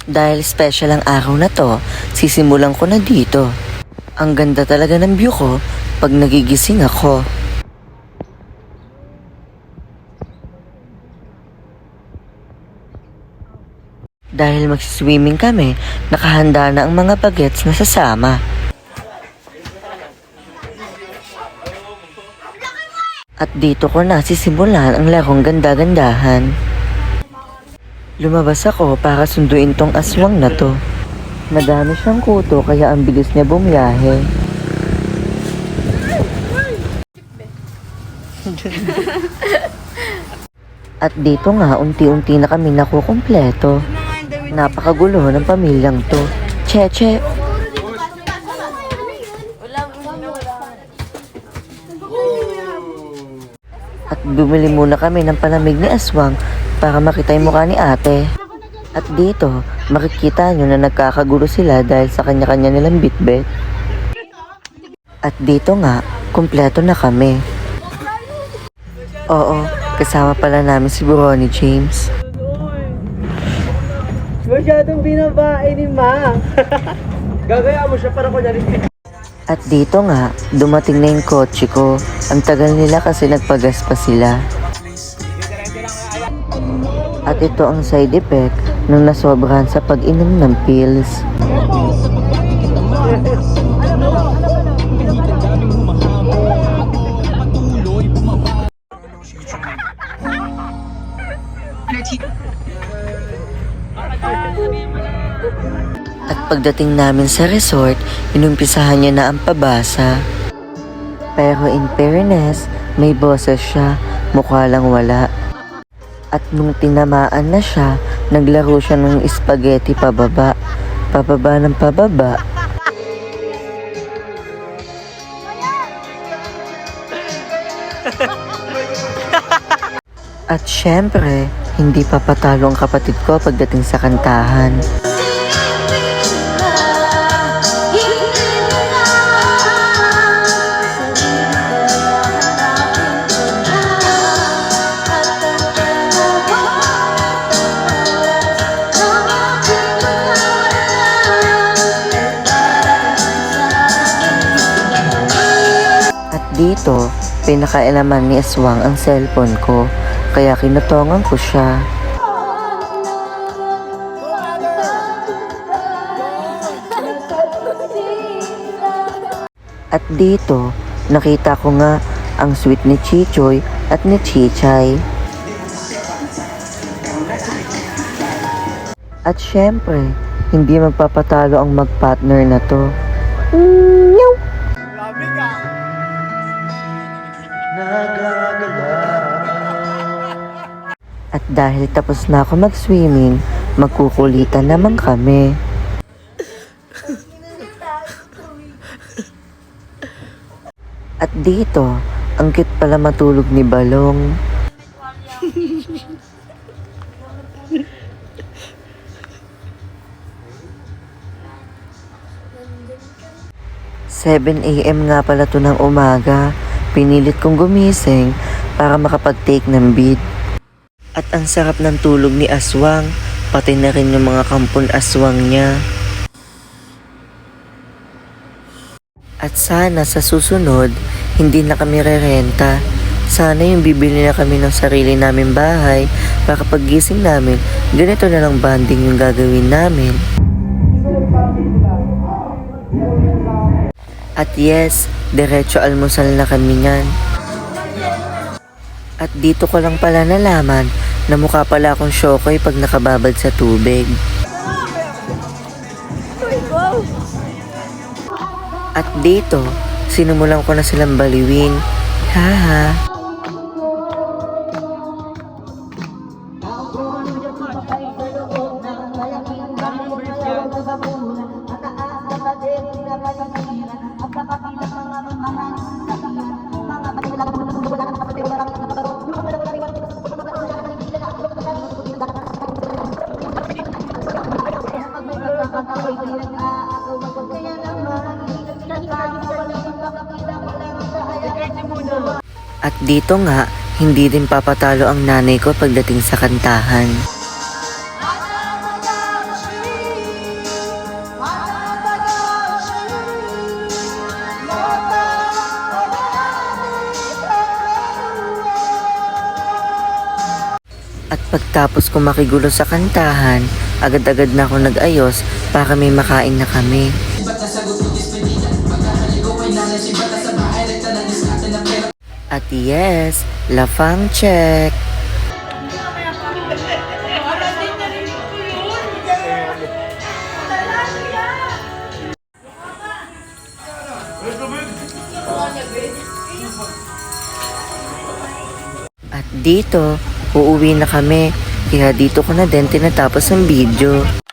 Dahil special ang araw na to, sisimulan ko na dito. Ang ganda talaga ng view ko pag nagigising ako. Dahil magsiswimming kami, nakahanda na ang mga bagets na sasama. At dito ko na sisimulan ang larong ganda-gandahan. Lumabas ako para sunduin tong aswang na to. Madami siyang kuto kaya ang bilis niya bumiyahe. At dito nga unti-unti na kami nakukumpleto. Napakagulo ng pamilyang to. Cheche! At bumili muna kami ng palamig ni aswang para makita yung mukha ni ate. At dito, makikita nyo na nagkakagulo sila dahil sa kanya-kanya nilang bitbit. At dito nga, kumpleto na kami. Oo, kasama pala namin si Ronnie James. Masyadong binabae ni Ma. Gagaya mo siya para ko narin. At dito nga, dumating na yung kotse ko. Ang tagal nila kasi nagpagas pa sila. At ito ang side effect nung nasobrahan sa pag-inom ng pills. At pagdating namin sa resort, inumpisahan niya na ang pabasa. Pero in fairness, may boses siya, mukha lang wala. At nung tinamaan na siya, naglaro siya ng spaghetti pababa. Pababa ng pababa. At syempre, hindi papatalo ang kapatid ko pagdating sa kantahan. Dito, pinakailaman ni aswang ang cellphone ko, kaya kinutongan ko siya. At dito, nakita ko nga ang sweet ni Chichoy at ni Chichay. At syempre, hindi magpapatalo ang mag-partner na to. At dahil tapos na ako mag-swimming, magkukulitan naman kami. At dito, ang cute pala matulog ni Balong. 7 AM nga pala to ng umaga. Pinilit kong gumising para makapag-take ng bead. At ang sarap ng tulog ni aswang, pati na rin yung mga kampon aswang niya. At sana sa susunod, hindi na kami rerenta. Sana yung bibili na kami ng sarili namin bahay para kapag gising namin, ganito na lang bonding yung gagawin namin. At yes, diretso almusal na kami niyan. At dito ko lang pala nalaman na mukha pala akong Shokoy pag nakababad sa tubig. At dito, sinumulan ko na silang baliwin. Haha. At dito nga, hindi din papatalo ang nanay ko pagdating sa kantahan. At pagtapos ko makigulo sa kantahan, agad-agad na ako nag-ayos para may makain na kami. At yes, lafang check! At dito, uuwi na kami. Kaya dito ko na din tinatapos ang video.